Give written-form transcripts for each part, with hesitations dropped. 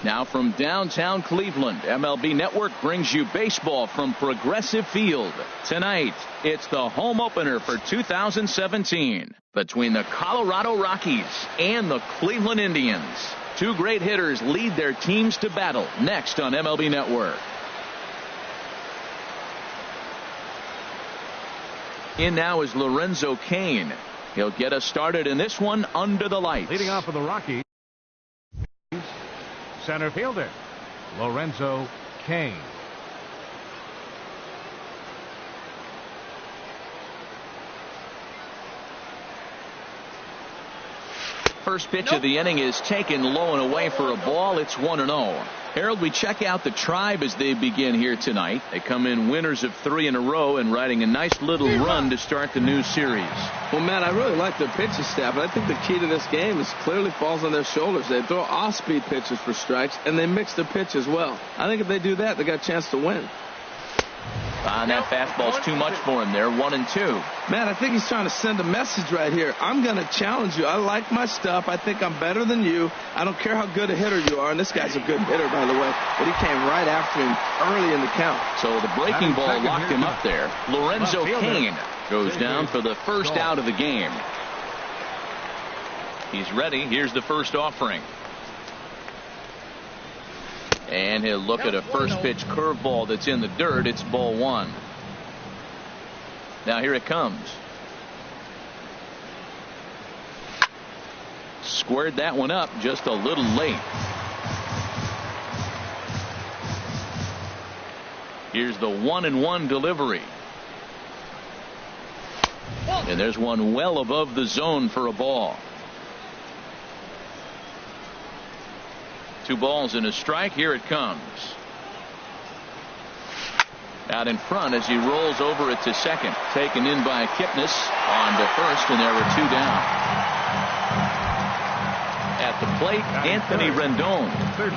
Now from downtown Cleveland, MLB Network brings you baseball from Progressive Field. Tonight, it's the home opener for 2017 between the Colorado Rockies and the Cleveland Indians. Two great hitters lead their teams to battle next on MLB Network. In now is Lorenzo Cain. He'll get us started in this one under the lights. Leading off for the Rockies, center fielder Lorenzo Cain. First pitch of the inning is taken low and away for a ball. It's 1-0. Harold, we check out the Tribe as they begin here tonight. They come in winners of 3 in a row and riding a nice little run to start the new series. Well, Matt, I really like their pitching staff, but I think the key to this game is clearly falls on their shoulders. They throw off-speed pitches for strikes, and they mix their pitch as well. I think if they do that, they got a chance to win. That fastball's too much for him there. 1-2. Matt, I think he's trying to send a message right here. I'm going to challenge you. I like my stuff. I think I'm better than you. I don't care how good a hitter you are. And this guy's a good hitter, by the way. But he came right after him early in the count. So the breaking ball locked him up there. Lorenzo Cain goes down for the first out of the game. He's ready. Here's the first offering. And he'll look at a first pitch curveball that's in the dirt. It's ball 1. Now here it comes. Squared that one up just a little late. Here's the 1-1 delivery. And there's one well above the zone for a ball. 2 balls and a strike. Here it comes. Out in front as he rolls over it to second. Taken in by Kipnis on to first, and there are 2 down. At the plate, Anthony Rendon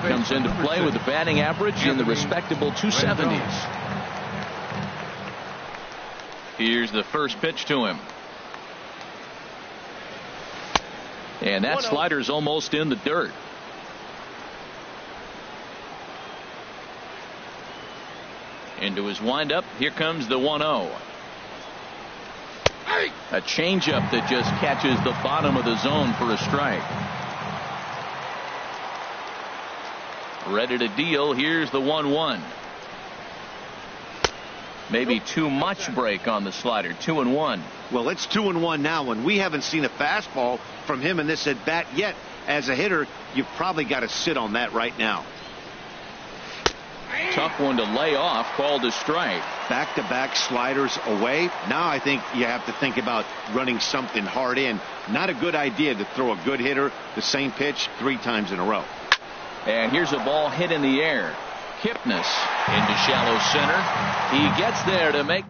comes into play with a batting average in the respectable 270s. Here's the first pitch to him. And that slider's almost in the dirt. Into his windup. Here comes the 1-0. A changeup that just catches the bottom of the zone for a strike. Ready to deal. Here's the 1-1. Maybe too much break on the slider. 2-1. Well, it's 2-1 now, and we haven't seen a fastball from him in this at bat yet. As a hitter, you've probably got to sit on that right now. Tough one to lay off, called a strike. Back-to-back sliders away. Now I think you have to think about running something hard in. Not a good idea to throw a good hitter the same pitch 3 times in a row. And here's a ball hit in the air. Kipnis into shallow center. He gets there to make.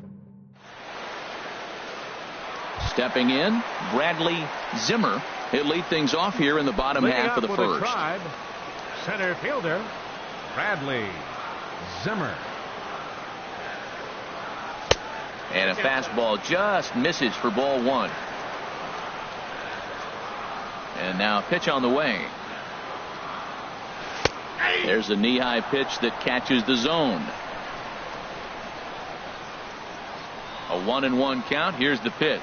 Stepping in, Bradley Zimmer. He'll lead things off here in the bottom half of the first. Tribe, center fielder Bradley Zimmer. And a fastball just misses for ball 1. And now a pitch on the way. There's a knee-high pitch that catches the zone. A 1-1 count. Here's the pitch.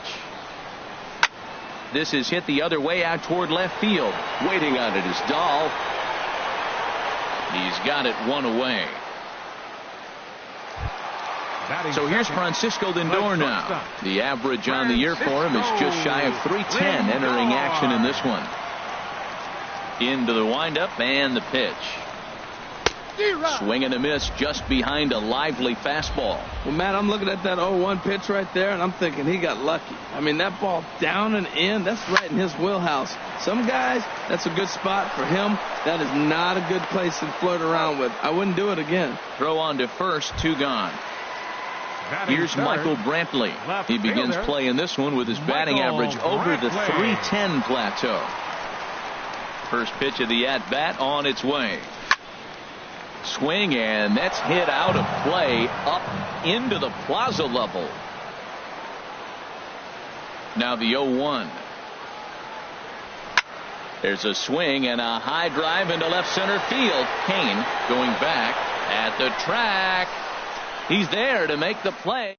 This is hit the other way out toward left field. Waiting on it is Dahl. He's got it 1 away. So here's Francisco Lindor now. The average on the year for him is just shy of 310 entering action in this one. Into the windup and the pitch. Swing and a miss just behind a lively fastball. Well, Matt, I'm looking at that 0-1 pitch right there, and I'm thinking he got lucky. I mean, that ball down and in, that's right in his wheelhouse. Some guys, that's a good spot. For him, that is not a good place to flirt around with. I wouldn't do it again. Throw on to first, 2 gone. Here's Michael Brantley. He begins play in this one with his batting average over the 310 plateau. First pitch of the at-bat on its way. Swing, and that's hit out of play up into the plaza level. Now the 0-1. There's a swing and a high drive into left center field. Kane going back at the track. He's there to make the play.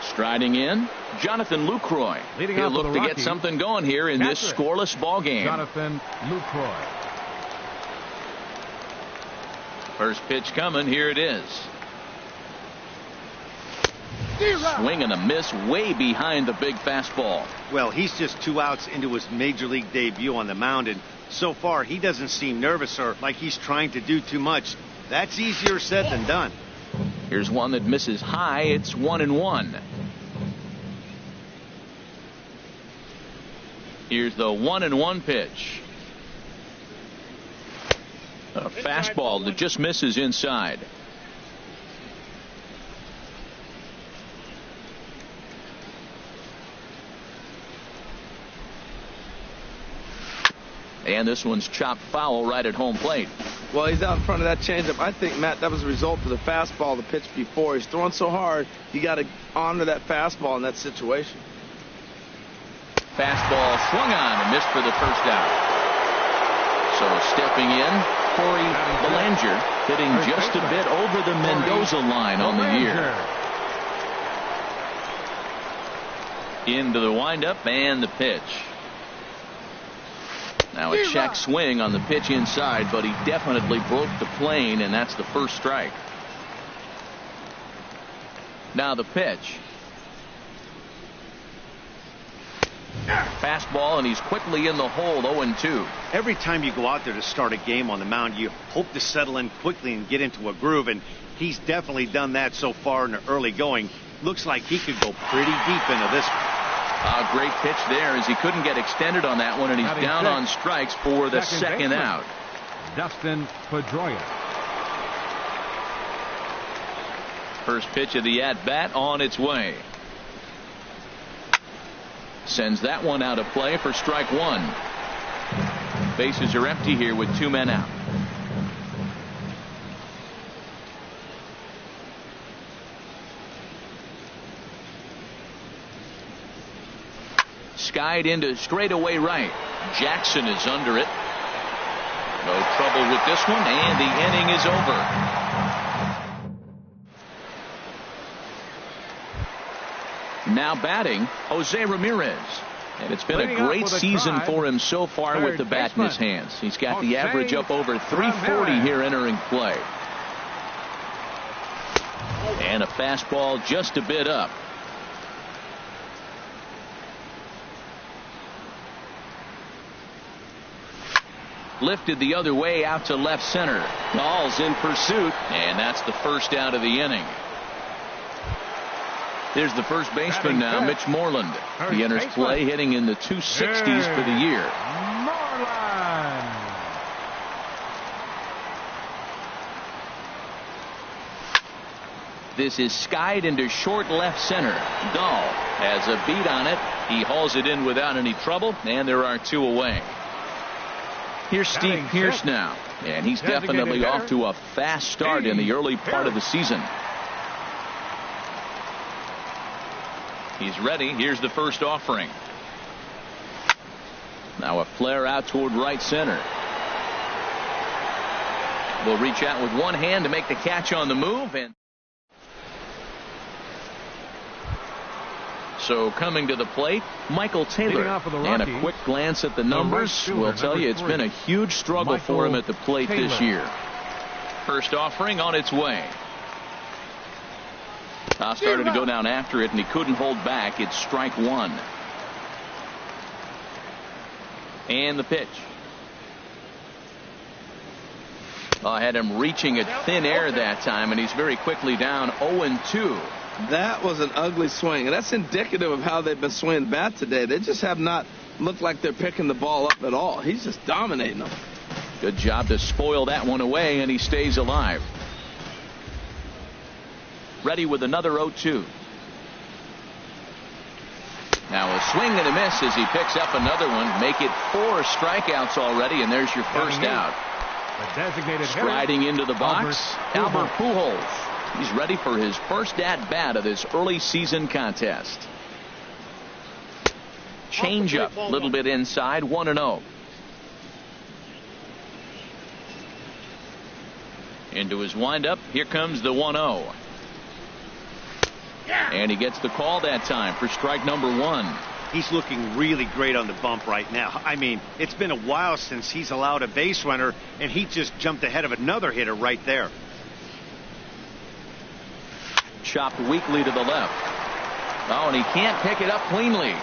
Striding in, Jonathan Lucroy. He'll look to get something going here in this scoreless ball game. Jonathan Lucroy. First pitch coming. Here it is. Swing and a miss way behind the big fastball. Well, he's just 2 outs into his major league debut on the mound, and so far he doesn't seem nervous or like he's trying to do too much. That's easier said than done. Here's one that misses high. It's 1-1. Here's the 1-1 pitch. A fastball that just misses inside. And this one's chopped foul right at home plate. Well, he's out in front of that changeup. I think, Matt, that was a result of the fastball, the pitch before. He's throwing so hard, you got to honor that fastball in that situation. Fastball swung on and missed for the first out. So stepping in, Corey Bellinger hitting just a bit over the Mendoza line on the year. Into the windup and the pitch. Now a check swing on the pitch inside, but he definitely broke the plane, and that's the first strike. Now the pitch. Fastball, and he's quickly in the hole. 0-2. Every time you go out there to start a game on the mound, you hope to settle in quickly and get into a groove, and he's definitely done that so far in the early going. Looks like he could go pretty deep into this one. A great pitch there as he couldn't get extended on that one, and he's down on strikes for the second out. Dustin Pedroia. First pitch of the at-bat on its way. Sends that one out of play for strike one. Bases are empty here with 2 men out. Skied into straightaway right. Jackson is under it. No trouble with this one, and the inning is over. Now batting, Jose Ramirez. And it's been a great season for him so far with the bat in his hands. He's got the average up over 340 here entering play. And a fastball just a bit up. Lifted the other way out to left center. Dahl's in pursuit, and that's the first out of the inning. There's the first baseman now, Mitch Moreland. He enters play hitting in the 260s for the year. Moreland. This is skied into short left center. Dahl has a beat on it. He hauls it in without any trouble, and there are 2 away. Here's Steve Pearce now, and he's definitely off to a fast start in the early part of the season. He's ready. Here's the first offering. Now a flare out toward right center. Will reach out with one hand to make the catch on the move, and so coming to the plate, Michael Taylor. And a quick glance at the numbers will tell you it's been a huge struggle for him at the plate this year. First offering on its way. Started to go down after it, and he couldn't hold back. It's strike one. And the pitch. I had him reaching at thin air that time, and he's very quickly down 0-2. That was an ugly swing, and that's indicative of how they've been swinging bat today. They just have not looked like they're picking the ball up at all. He's just dominating them. Good job to spoil that one away, and he stays alive. Ready with another 0-2. Now a swing and a miss as he picks up another one. Make it 4 strikeouts already, and there's your first out. Striding into the box, Albert Pujols. He's ready for his first at-bat of this early season contest. Changeup, a little bit inside, 1-0. Into his windup, here comes the 1-0. And he gets the call that time for strike number 1. He's looking really great on the bump right now. I mean, it's been a while since he's allowed a base runner, and he just jumped ahead of another hitter right there. Chopped weakly to the left. Oh, and he can't pick it up cleanly.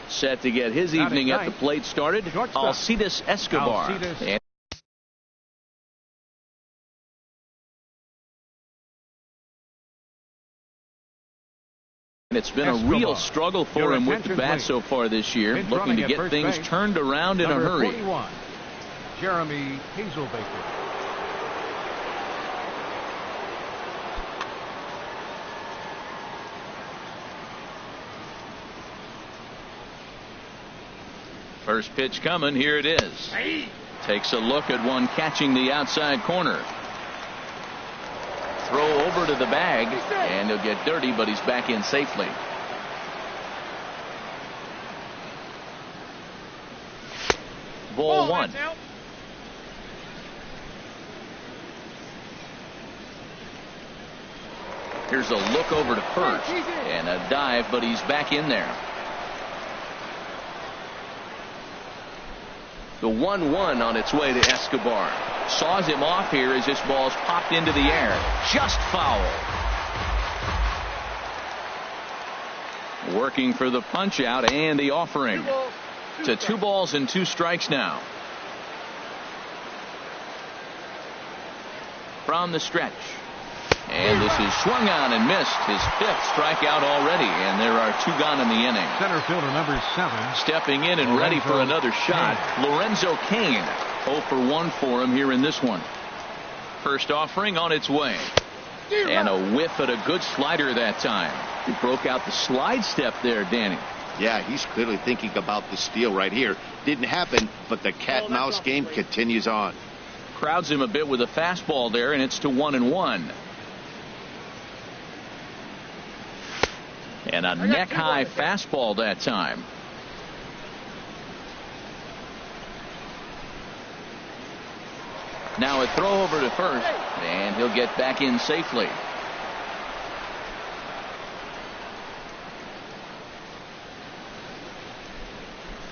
Set to get his evening at the plate started, Alcides Escobar. And it's been a real struggle for him with the bat so far this year, looking to get things turned around in a hurry. 41, Jeremy Hazelbaker. First pitch coming, here it is. Takes a look at one catching the outside corner. Throw over to the bag, and he'll get dirty, but he's back in safely. Ball 1. Here's a look over to first, and a dive, but he's back in there. The 1-1 on its way to Escobar. Saws him off here as this ball's popped into the air. Just foul. Working for the punch out and the offering. To 2 balls and 2 strikes now. From the stretch. And this is swung on and missed. His 5th strikeout already, and there are 2 gone in the inning. Center fielder number 7. Stepping in and ready for another shot, Lorenzo Cain. 0 for 1 for him here in this one. First offering on its way. And a whiff at a good slider that time. He broke out the slide step there, Danny. Yeah, he's clearly thinking about the steal right here. Didn't happen, but the cat-mouse game continues on. Crowds him a bit with a fastball there, and it's to 1-1. And a neck-high fastball that time. Now a throw over to first, and he'll get back in safely.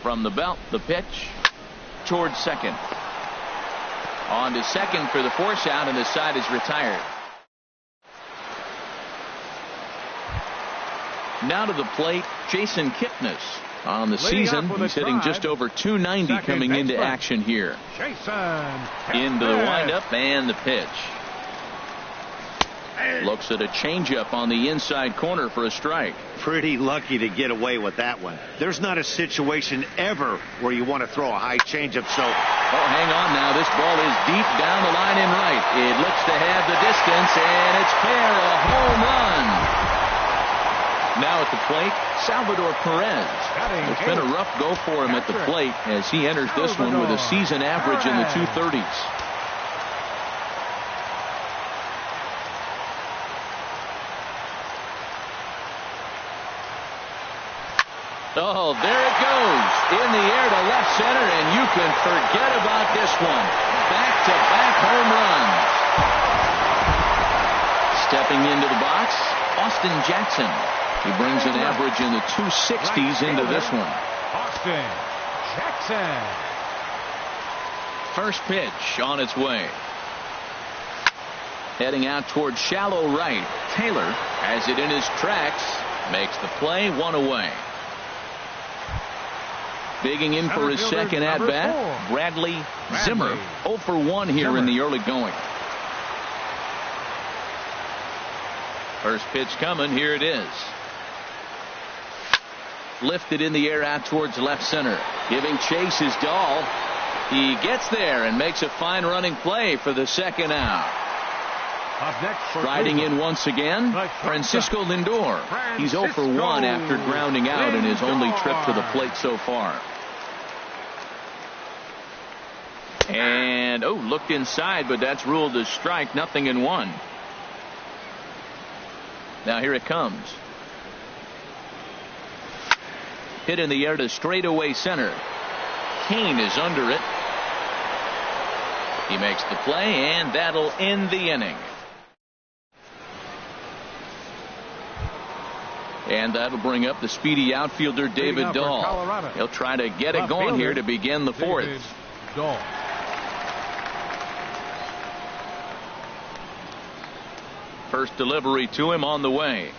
From the belt, the pitch towards second. On to second for the force out, and the side is retired. Now to the plate, Jason Kipnis. On the season, he's hitting just over 290 coming into action here. Into the windup and the pitch. Looks at a changeup on the inside corner for a strike. Pretty lucky to get away with that one. There's not a situation ever where you want to throw a high changeup, so... Oh, hang on now. This ball is deep down the line in right. It looks to have the distance, and it's fair, a home run. Now at the plate, Salvador Perez. It's been a rough go for him at the plate as he enters this one with a season average in the 230s. Oh, there it goes. In the air to left center, and you can forget about this one. Back-to-back home runs. Stepping into the box, Austin Jackson. He brings an average in the 260s into this one. Austin Jackson. First pitch on its way. Heading out towards shallow right. Taylor has it in his tracks. Makes the play, 1 away. Bigging in for his second at-bat, Bradley Zimmer. 0 for 1 here in the early going. First pitch coming, here it is. Lifted in the air out towards left center. Giving chase is Dahl. He gets there and makes a fine running play for the second out. Riding in once again, Francisco Lindor. He's 0 for 1 after grounding out in his only trip to the plate so far. And, looked inside, but that's ruled as strike, 0-1. Now here it comes. Hit in the air to straightaway center. Kane is under it. He makes the play, and that'll end the inning. And that'll bring up the speedy outfielder David Dahl. He'll try to get it going here to begin the fourth. First delivery to him on the way.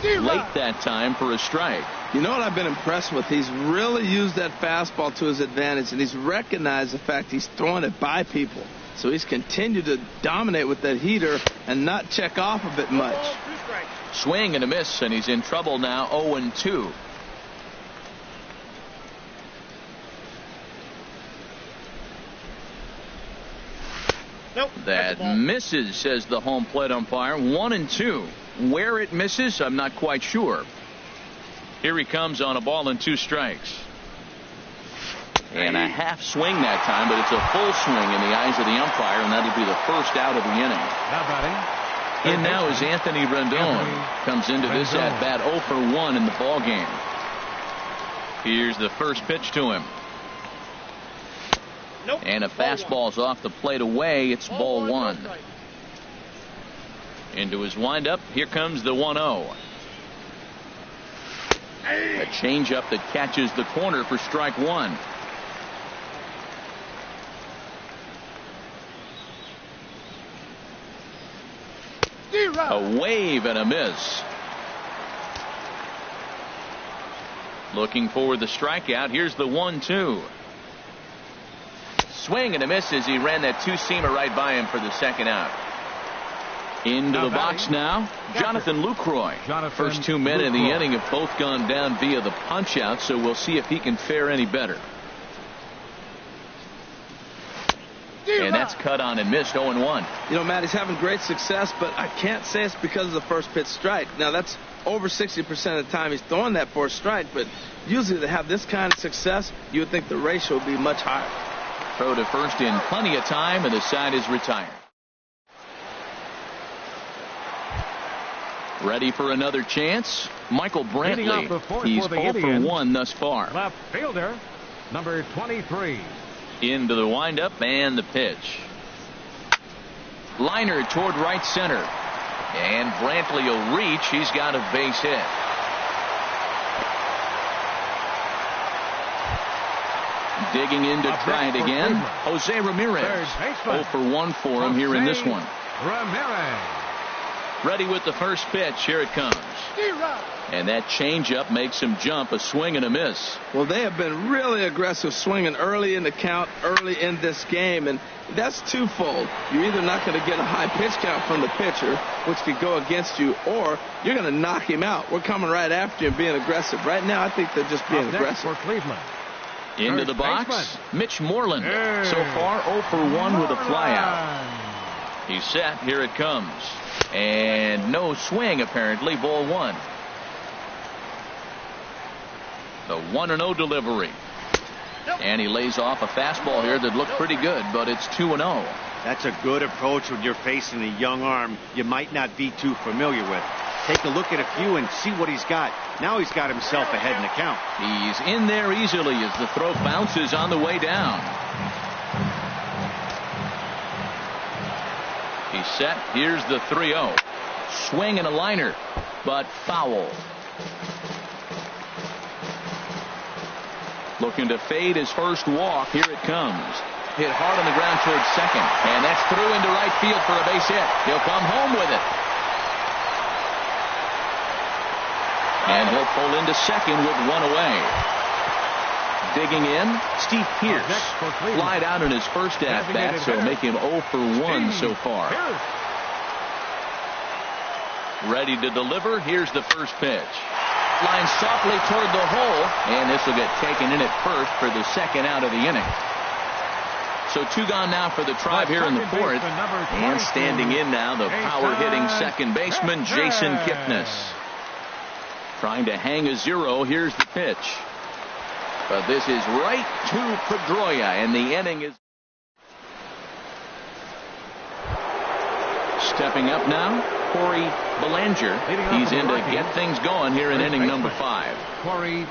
Late that time for a strike. You know what I've been impressed with? He's really used that fastball to his advantage, and he's recognized the fact he's throwing it by people. So he's continued to dominate with that heater and not check off a bit much. Swing and a miss, and he's in trouble now, 0-2. Nope, that misses, says the home plate umpire. 1-2. Where it misses, I'm not quite sure. Here he comes on a ball and 2 strikes. And a half swing that time, but it's a full swing in the eyes of the umpire, and that'll be the first out of the inning. Now batting. In now is Anthony Rendon. Comes into this at bat 0 for 1 in the ball game. Here's the first pitch to him. Nope. And a fastball's off the plate away. It's ball 1. Into his windup. Here comes the 1-0. A changeup that catches the corner for strike 1. A wave and a miss. Looking for the strikeout. Here's the 1-2. Swing and a miss as he ran that 2-seamer right by him for the second out. Into the box now, Jonathan Lucroy. First 2 men in the inning have both gone down via the punch out, so we'll see if he can fare any better. And that's cut on and missed, 0-1. You know, Matt, he's having great success, but I can't say it's because of the first pitch strike. Now, that's over 60% of the time he's throwing that for a strike, but usually to have this kind of success, you would think the ratio would be much higher. Throw to first in plenty of time, and the side is retired. Ready for another chance? Michael Brantley. He's 0 for 1 thus far. Left fielder, number 23. Into the windup and the pitch. Liner toward right center. And Brantley will reach. He's got a base hit. Digging in to try it again. Jose Ramirez. 0 for 1 for him here in this one. Ramirez. Ready with the first pitch. Here it comes. And that changeup makes him jump. A swing and a miss. Well, they have been really aggressive swinging early in the count, early in this game, and that's twofold. You're either not going to get a high pitch count from the pitcher, which could go against you, or you're going to knock him out. We're coming right after you and being aggressive. Right now, I think they're just being aggressive. For Cleveland. Into the box, Mitch Moreland. So far, 0 for 1 with a flyout. He's set. Here it comes. And no swing, apparently. Ball 1. The 1-0 delivery. And he lays off a fastball here that looked pretty good, but it's 2-0. That's a good approach when you're facing a young arm you might not be too familiar with. Take a look at a few and see what he's got. Now he's got himself ahead in the count. He's in there easily as the throw bounces on the way down. He's set. Here's the 3-0. Swing and a liner, but foul. Looking to fade his first walk. Here it comes. Hit hard on the ground towards second. And that's through into right field for a base hit. He'll come home with it. And he'll pull into second with 1 away. Digging in, Steve Pearce. Flied out in his first at-bat, so make him 0 for 1 so far. Ready to deliver. Here's the first pitch. Line softly toward the hole, and this will get taken in at first for the second out of the inning. So 2 gone now for the Tribe here in the fourth. And standing in now, the power-hitting second baseman, Jason Kipnis. Trying to hang a 0. Here's the pitch. But this is right to Pedroia, and the inning is Stepping up now, Corey Belanger. He's in to get things going here in inning number 5. Corey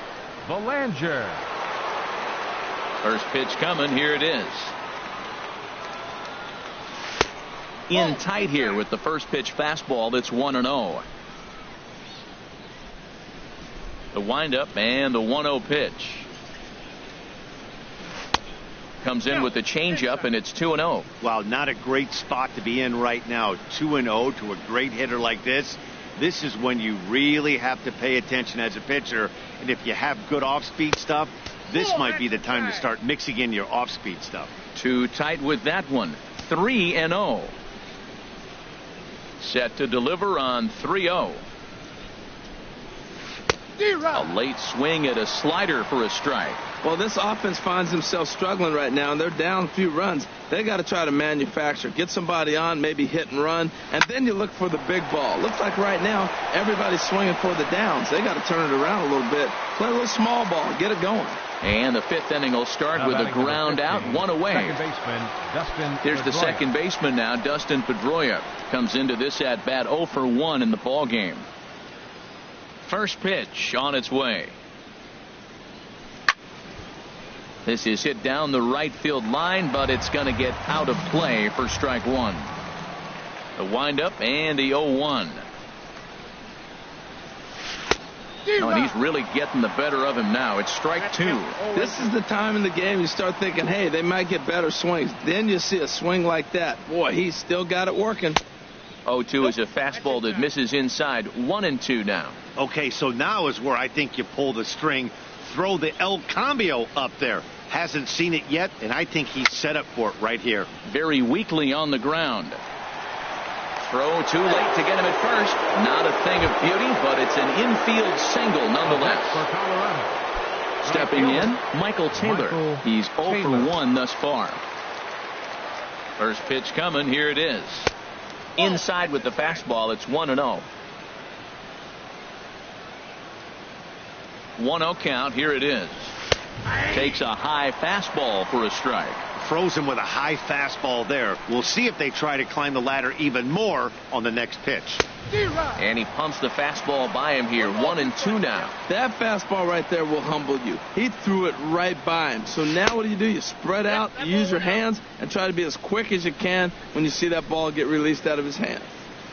Belanger. First pitch coming. Here it is. In tight here with the first pitch fastball. That's 1-0. The windup and the 1-0 pitch. Comes in with the changeup, and it's 2-0. Wow, not a great spot to be in right now. 2-0 to a great hitter like this. This is when you really have to pay attention as a pitcher. And if you have good off-speed stuff, this might be the time to start mixing in your off-speed stuff. Too tight with that one. 3-0. Set to deliver on 3-0. A late swing at a slider for a strike. Well, this offense finds themselves struggling right now, and they're down a few runs. They got to try to manufacture, get somebody on, maybe hit and run, and then you look for the big ball. Looks like right now everybody's swinging for the downs. They got to turn it around a little bit, play a little small ball, get it going. And the 5th inning will start with a ground out, 1 away. Here's the second baseman now, Dustin Pedroia. Comes into this at bat 0 for 1 in the ball game. First pitch on its way. This is hit down the right field line, but it's going to get out of play for strike 1. The windup and the 0-1. Oh, and he's really getting the better of him now. It's strike 2. This is the time in the game you start thinking, hey, they might get better swings. Then you see a swing like that. Boy, he's still got it working. 0-2 is a fastball that misses inside. 1-2 now. Okay, so now is where I think you pull the string. Throw the El Cambio up there. Hasn't seen it yet, and I think he's set up for it right here. Very weakly on the ground. Throw too late to get him at first. Not a thing of beauty, but it's an infield single nonetheless. Stepping in, Michael Taylor. He's 0 for 1 thus far. First pitch coming. Here it is. Inside with the fastball. It's 1-0. 1-0 count. Here it is. Takes a high fastball for a strike. Throws him with a high fastball there. We'll see if they try to climb the ladder even more on the next pitch. And he pumps the fastball by him here. 1-2 now. That fastball right there will humble you. He threw it right by him. So now what do? You spread out, you use your hands, and try to be as quick as you can when you see that ball get released out of his hand.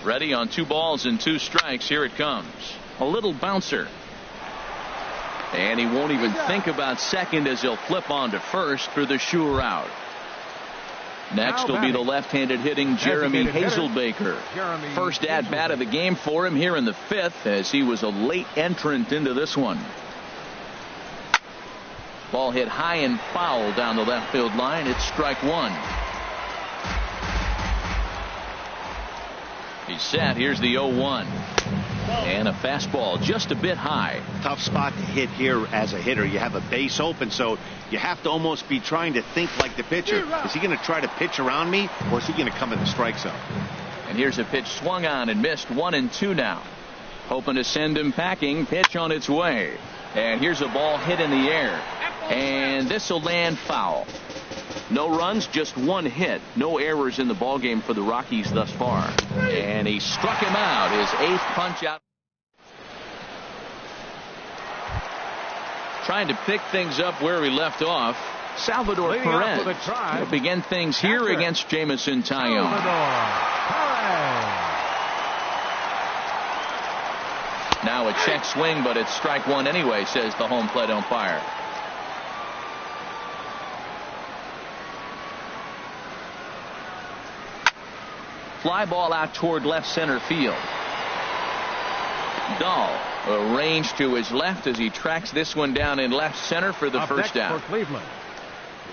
Ready on 2 balls and 2 strikes. Here it comes. A little bouncer. And he won't even think about second as he'll flip on to first for the sure out. Next will be the left-handed hitting Jeremy Hazelbaker. First at-bat of the game for him here in the 5th, as he was a late entrant into this one. Ball hit high and foul down the left field line. It's strike 1. He's set. Here's the 0-1. And a fastball just a bit high. Tough spot to hit here as a hitter. You have a base open, so you have to almost be trying to think like the pitcher. Is he going to try to pitch around me, or is he going to come in the strike zone? And here's a pitch swung on and missed. 1-2 now. Hoping to send him packing. Pitch on its way. And here's a ball hit in the air. And this will land foul. No runs, just 1 hit. No errors in the ballgame for the Rockies thus far. And he struck him out. His 8th punch out. Trying to pick things up where he left off. Salvador Perez will begin things here against Jamison Tyone. Now a check swing, but it's strike 1 anyway, says the home plate umpire. Fly ball out toward left center field. Dahl arranged to his left as he tracks this one down in left center for the first out.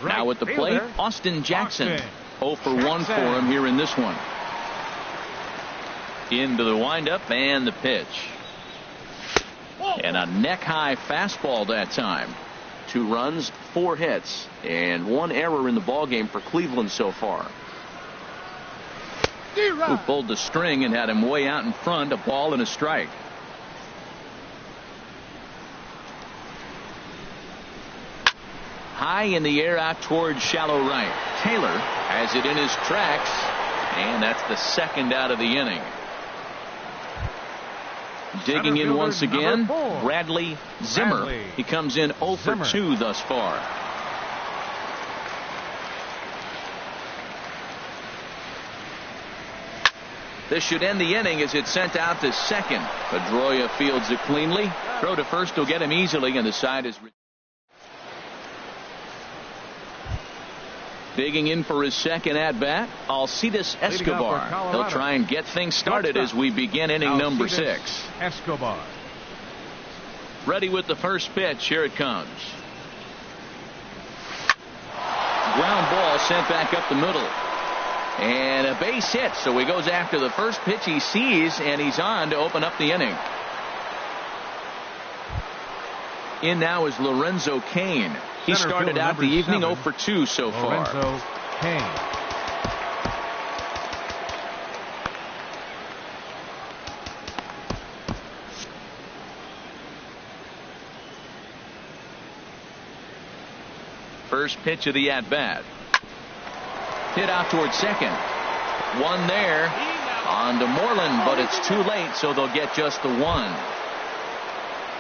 Now at the plate, Austin Jackson. 0 for 1 for him here in this one. Into the windup and the pitch. And a neck-high fastball that time. 2 runs, 4 hits, and 1 error in the ballgame for Cleveland so far. Who pulled the string and had him way out in front, a ball and a strike. High in the air out towards shallow right. Taylor has it in his tracks, And that's the second out of the inning. Digging in once again, Bradley Zimmer. He comes in 0 for 2 thus far. This should end the inning as it's sent out to second. Pedroia fields it cleanly. Throw to first will get him easily, and the side is. Digging in for his second at-bat, Alcides Escobar. He'll try and get things started as we begin inning number 6. Escobar. Ready with the first pitch. Here it comes. Ground ball sent back up the middle. And a base hit, so he goes after the first pitch he sees, and he's on to open up the inning. In now is Lorenzo Cain. He started out the evening 0 for 2 so far. Lorenzo Cain. First pitch of the at-bat. Hit out towards second. One there. On to Moreland, but it's too late, so they'll get just the one.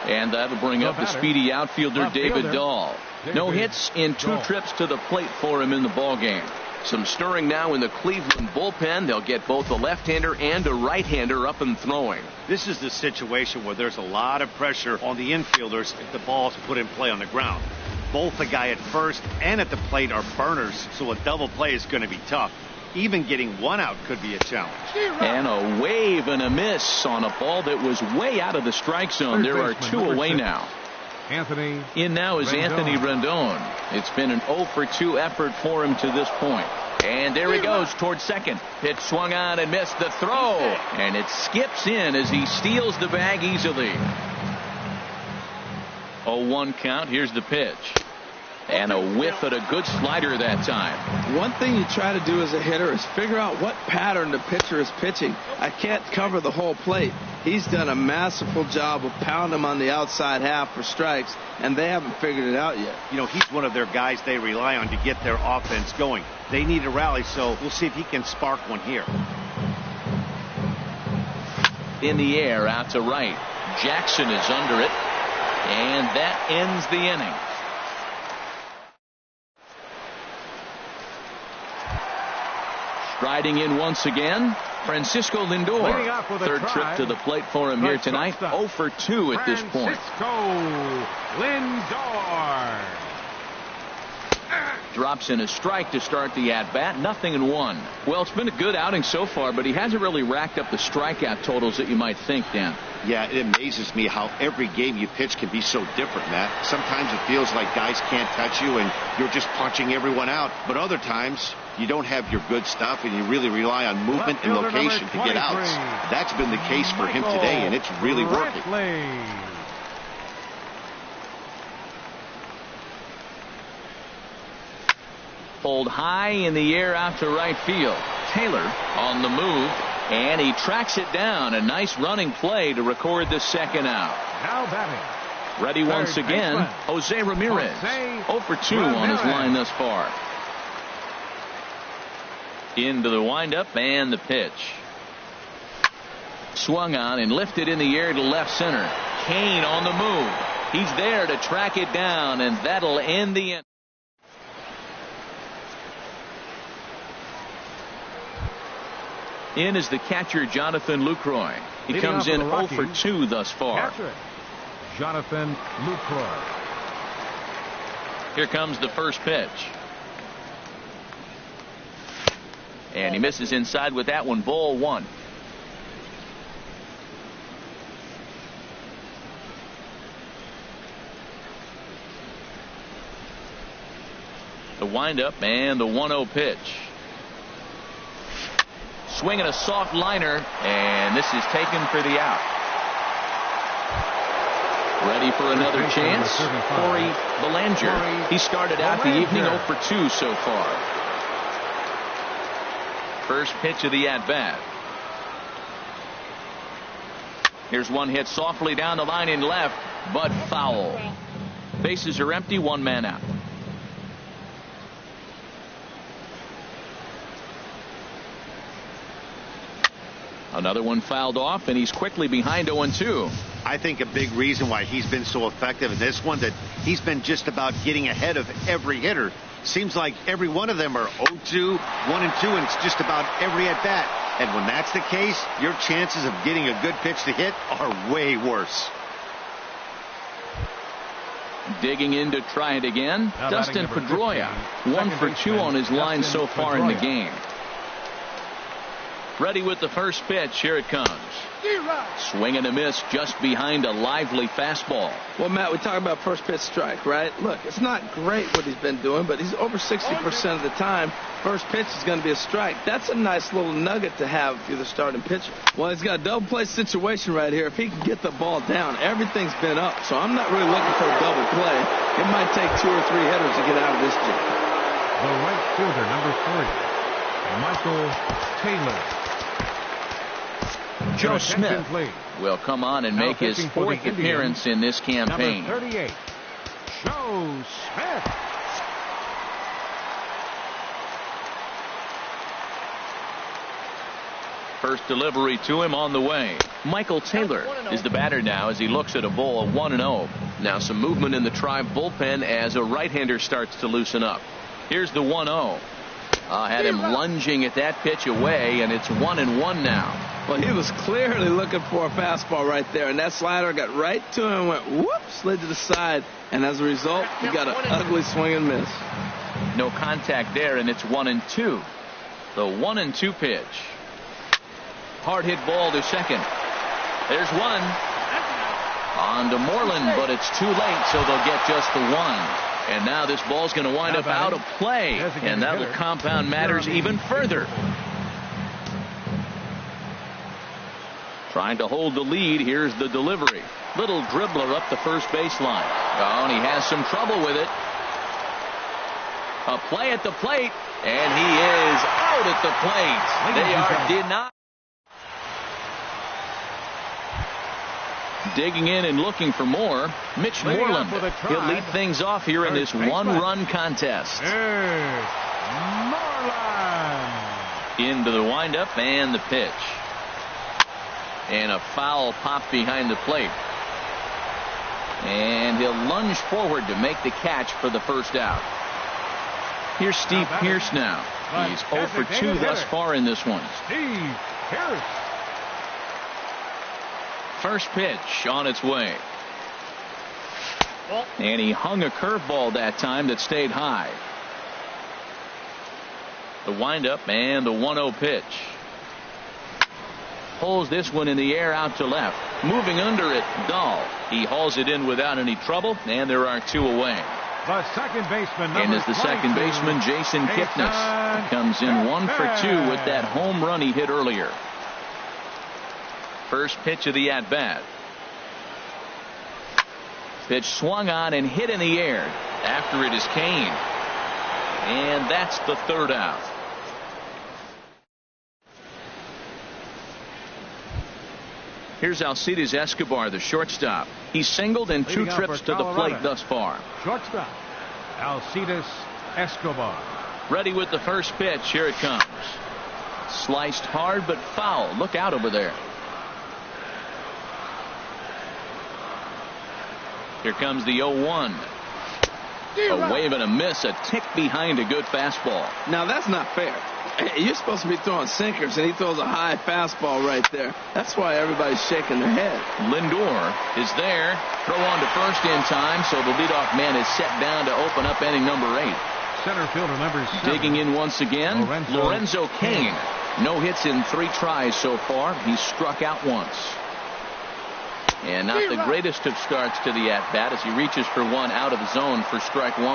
And that'll bring up the speedy outfielder David Dahl. No hits in 2 trips to the plate for him in the ballgame. Some stirring now in the Cleveland bullpen. They'll get both a left-hander and a right-hander up and throwing. This is the situation where there's a lot of pressure on the infielders if the ball's put in play on the ground. Both the guy at first and at the plate are burners, so a double play is going to be tough. Even getting one out could be a challenge. And a wave and a miss on a ball that was way out of the strike zone. There are 2 away now. Anthony. In now is Anthony Rendon. It's been an 0 for 2 effort for him to this point. And there he goes towards second. Pitch swung on and missed the throw. And it skips in as he steals the bag easily. 0-1 count. Here's the pitch. And a whiff at a good slider that time. One thing you try to do as a hitter is figure out what pattern the pitcher is pitching. I can't cover the whole plate. He's done a masterful job of pounding him on the outside half for strikes, and they haven't figured it out yet. You know, he's one of their guys they rely on to get their offense going. They need a rally, so we'll see if he can spark one here. In the air, out to right. Jackson is under it, and that ends the inning. Striding in once again, Francisco Lindor. Third trip to the plate for him here tonight. 0 for 2 at this point. Francisco Lindor. Drops in a strike to start the at-bat. 0-1. Well, it's been a good outing so far, but he hasn't really racked up the strikeout totals that you might think, Dan. Yeah, it amazes me how every game you pitch can be so different, Matt. Sometimes it feels like guys can't touch you and you're just punching everyone out. But other times, you don't have your good stuff and you really rely on movement and location to get outs. That's been the case for him today, and it's really working. Pulled high in the air out to right field. Taylor on the move, and he tracks it down. A nice running play to record the second out. Now batting. Ready once again, Jose Ramirez. 0 for 2 on his line thus far. Into the windup and the pitch. Swung on and lifted in the air to left center. Cain on the move. He's there to track it down, and that'll end the inning. In is the catcher, Jonathan Lucroy. He comes in 0 for 2 thus far. Catcher, Jonathan Lucroy. Here comes the first pitch. And he misses inside with that one. Ball 1. The windup and the 1-0 pitch. Swinging a soft liner, and this is taken for the out. Ready for another chance. Corey Bellinger. He started out the evening 0 for 2 so far. First pitch of the at-bat. Here's one hit softly down the line in left, but foul. Bases are empty, 1 man out. Another one fouled off, and he's quickly behind 0-2. I think a big reason why he's been so effective in this one, that he's been just about getting ahead of every hitter. Seems like every one of them are 0-2, 1-2, and it's just about every at-bat. And when that's the case, your chances of getting a good pitch to hit are way worse. Digging in to try it again, Dustin Pedroia. 1 for 2 on his line so far in the game. Ready with the first pitch. Here it comes. Swing and a miss just behind a lively fastball. Well, Matt, we talk about first pitch strike, right? Look, it's not great what he's been doing, but he's over 60% of the time. First pitch is going to be a strike. That's a nice little nugget to have if you're the starting pitcher. Well, he's got a double play situation right here. If he can get the ball down, everything's been up. So I'm not really looking for a double play. It might take 2 or 3 hitters to get out of this jam. The right fielder, number 3, Michael Taylor. Joe Smith will come on and make his 4th appearance in this campaign. Number 38, Joe Smith. First delivery to him on the way. Michael Taylor is the batter now as he looks at a ball of 1-0. Now some movement in the Tribe bullpen as a right-hander starts to loosen up. Here's the 1-0. Had him lunging at that pitch away, and it's 1-1 now. Well, he was clearly looking for a fastball right there, and that slider got right to him and went whoop, slid to the side, and as a result, he got an ugly swing and miss. No contact there, and it's 1-2. The 1-2 pitch. Hard hit ball to second. There's one. On to Moreland, but it's too late, so they'll get just the one. And now this ball's going to wind up out of play, and that will compound matters even further. Trying to hold the lead. Here's the delivery. Little dribbler up the first baseline. Oh, and he has some trouble with it. A play at the plate, and he is out at the plate. They are denied. Digging in and looking for more, Mitch Moreland. He'll lead things off here in this one-run contest. Into the windup and the pitch. And a foul pop behind the plate. And he'll lunge forward to make the catch for the first out. Here's Steve Pearce now. He's 0 for 2 thus far in this one. Steve Pearce. First pitch on its way. And he hung a curveball that time that stayed high. The windup and the 1-0 pitch. Pulls this one in the air out to left. Moving under it, Dahl. He hauls it in without any trouble, and there are 2 away. The second baseman, and as the second baseman, Jason Kipnis. He comes in 1 for 2 with that home run he hit earlier. First pitch of the at-bat. Pitch swung on and hit in the air. After it is Kane. And that's the 3rd out. Here's Alcides Escobar, the shortstop. He's singled in 2 trips to the plate thus far. Shortstop, Alcides Escobar. Ready with the first pitch. Here it comes. Sliced hard but foul. Look out over there. Here comes the 0-1. A wave and a miss, a tick behind a good fastball. Now that's not fair. You're supposed to be throwing sinkers, and he throws a high fastball right there. That's why everybody's shaking their head. Lindor is there. Throw on to first in time, so the leadoff man is set down to open up inning number 8. Center fielder number 7. Digging in once again, Lorenzo Cain. No hits in 3 tries so far. He's struck out once. And not the greatest of starts to the at-bat as he reaches for one out of zone for strike 1.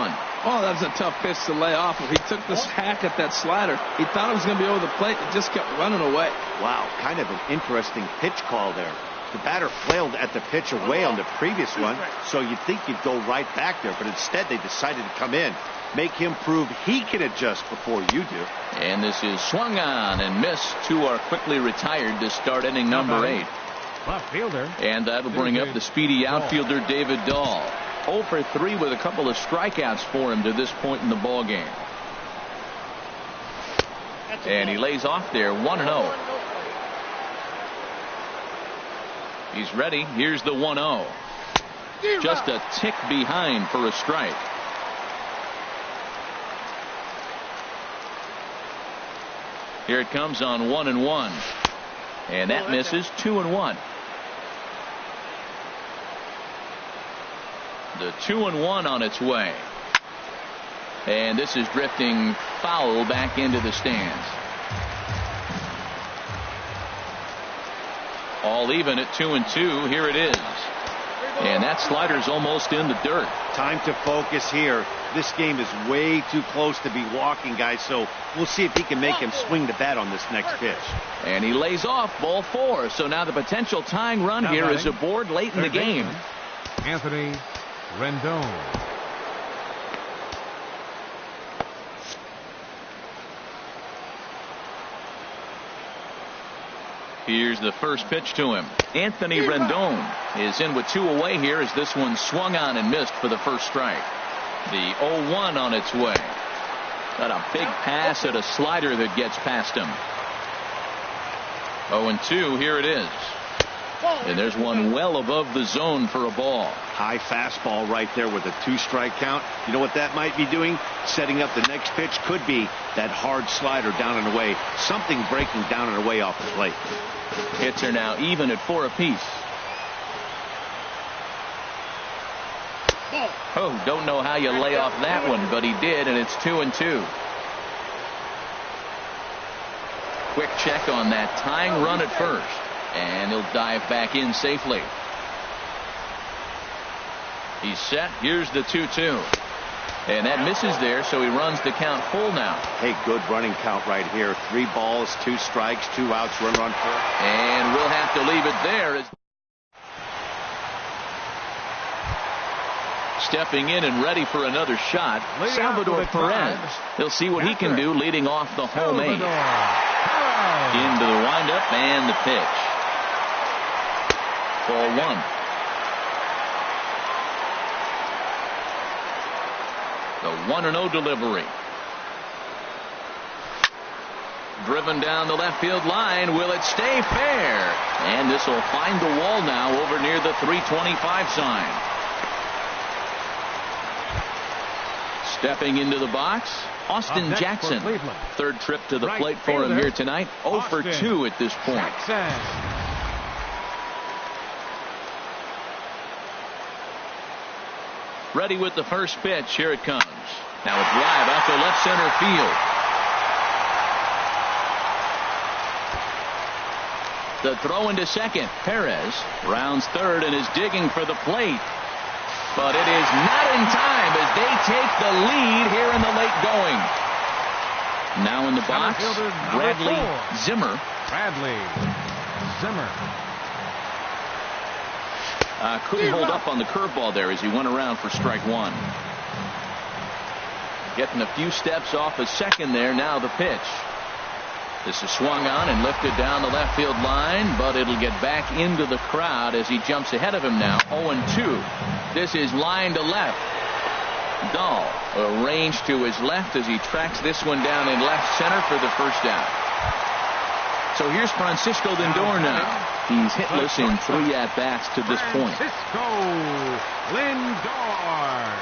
Oh, that was a tough pitch to lay off. If he took this hack at that slider, he thought it was going to be over the plate. It just kept running away. Wow, kind of an interesting pitch call there. The batter flailed at the pitch away on the previous one, so you'd think he'd go right back there, but instead they decided to come in. Make him prove he can adjust before you do. And this is swung on and missed. 2 are quickly retired to start inning number 8. Left fielder. And that'll bring up the speedy outfielder David Dahl. 0 for 3 with a couple of strikeouts for him to this point in the ball game. And he lays off there 1-0. He's ready. Here's the 1-0. Just a tick behind for a strike. Here it comes on 1-1. And that misses. 2-1. The 2-1 on its way. And this is drifting foul back into the stands. All even at 2-2. Here it is. And that slider's almost in the dirt. Time to focus here. This game is way too close to be walking, guys, so we'll see if he can make him swing the bat on this next pitch. And he lays off ball 4. So now the potential tying run here is aboard late in the game. Anthony Rendon. Here's the first pitch to him. Anthony Rendon is in with 2 away here as this one swung on and missed for the first strike. The 0-1 on its way. Got a big pass at a slider that gets past him. 0-2. Here it is. And there's one well above the zone for a ball. High fastball right there with a 2-strike count. You know what that might be doing? Setting up the next pitch. Could be that hard slider down and away. Something breaking down and away off the plate. Hits are now even at 4 apiece. Oh, don't know how you lay off that one, but he did, and it's 2-2. Quick check on that tying run at first. And he'll dive back in safely. He's set. Here's the 2-2. And that misses there, so he runs the count full now. Hey, good running count right here. 3 balls, 2 strikes, 2 outs, run 4. And we'll have to leave it there. Stepping in and ready for another shot, Salvador Perez. He'll see what he can do leading off the home 8. Into the windup and the pitch. Ball 1. The 1-0 delivery. Driven down the left field line. Will it stay fair? And this will find the wall now over near the 325 sign. Stepping into the box, Austin Jackson. Third trip to the plate for him here tonight. 0 for 2 at this point. Ready with the first pitch. Here it comes. Now a drive out to left center field. The throw into second. Perez rounds third and is digging for the plate. But it is not in time as they take the lead here in the late going. Now in the box, Bradley Zimmer. Couldn't hold up on the curveball there as he went around for strike 1. Getting a few steps off a second there. Now the pitch. This is swung on and lifted down the left field line, but it'll get back into the crowd as he jumps ahead of him now. 0-2. This is line to left. Dahl arranged to his left as he tracks this one down in left center for the first out. So here's Francisco Lindor now. He's hitless in 3 at-bats to this point. Francisco Lindor.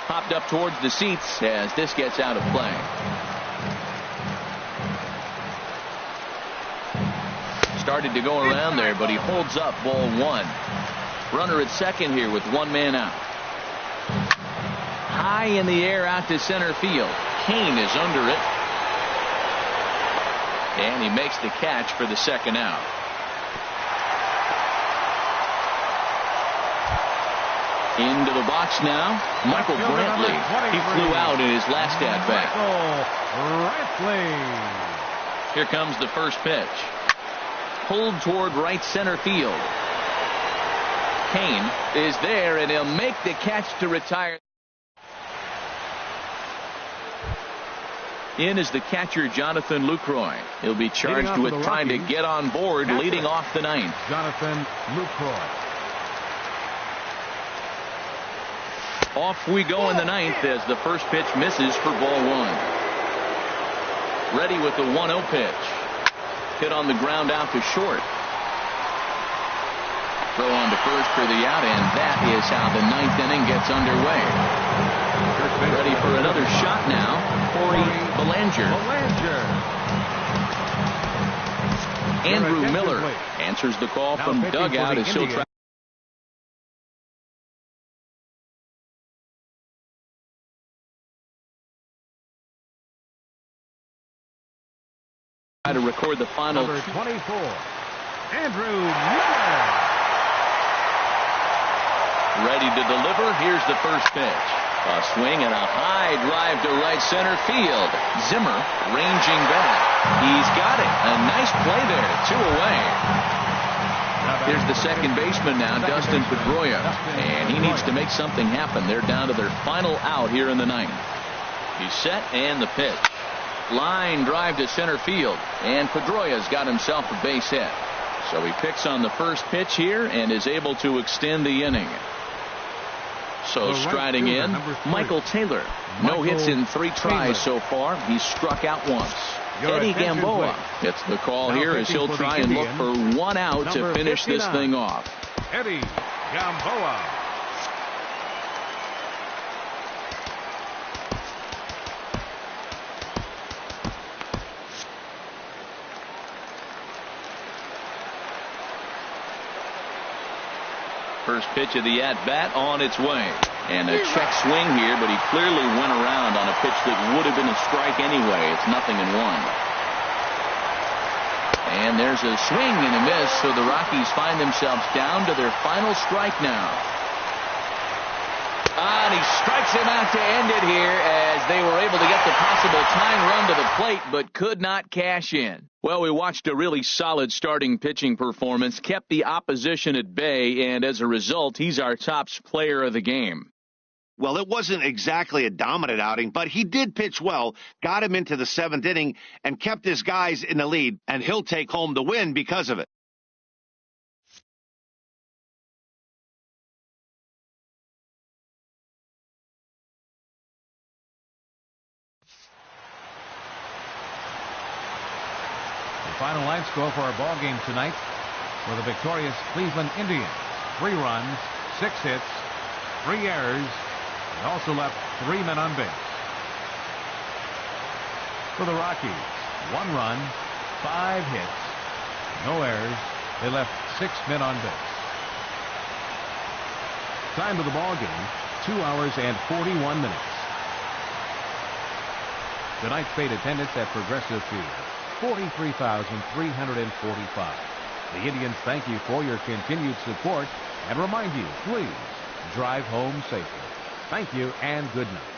Popped up towards the seats as this gets out of play. Started to go around there, but he holds up ball 1. Runner at second here with 1 man out. High in the air out to center field. Kane is under it. And he makes the catch for the second out. Into the box now, Michael Brantley. He flew out in his last at-bat. Here comes the first pitch. Pulled toward right center field. Kane is there, and he'll make the catch to retire. In is the catcher, Jonathan Lucroy. He'll be charged with trying to get on board, leading off the 9th. Jonathan Lucroy. Off we go in the 9th as the first pitch misses for ball 1. Ready with the 1-0 pitch. Hit on the ground out to short. Throw on to first for the out, and that is how the 9th inning gets underway. Ready for another shot now, Corey Belanger. Andrew Miller answers the call from dugout as he'll try to record the final. Number 24, Andrew Miller. Ready to deliver. Here's the first pitch. A swing and a high drive to right center field. Zimmer ranging back. He's got it. A nice play there. 2 away. Here's the second baseman now, Dustin Pedroia. And he needs to make something happen. They're down to their final out here in the 9th. He's set and the pitch. Line drive to center field. And Pedroia's got himself a base hit. So he picks on the first pitch here and is able to extend the inning. So striding in, Michael Taylor. No hits in 3 tries so far. He's struck out once. Eddie Gamboa gets the call here as he'll try and look for 1 out to finish this thing off. Eddie Gamboa. First pitch of the at-bat on its way. And a check swing here, but he clearly went around on a pitch that would have been a strike anyway. It's 0-1. And there's a swing and a miss, so the Rockies find themselves down to their final strike now. And he strikes him out to end it here as they were able to get the possible tying run to the plate, but could not cash in. Well, we watched a really solid starting pitching performance, kept the opposition at bay, and as a result, he's our top player of the game. Well, it wasn't exactly a dominant outing, but he did pitch well, got him into the 7th inning, and kept his guys in the lead, and he'll take home the win because of it. The final line score for our ball game tonight for the victorious Cleveland Indians: 3 runs, 6 hits, 3 errors, and also left 3 men on base. For the Rockies, 1 run, 5 hits, no errors. They left 6 men on base. Time of the ball game, 2 hours and 41 minutes. Tonight's paid attendance at Progressive Field, 43,345. The Indians thank you for your continued support and remind you, please drive home safely. Thank you and good night.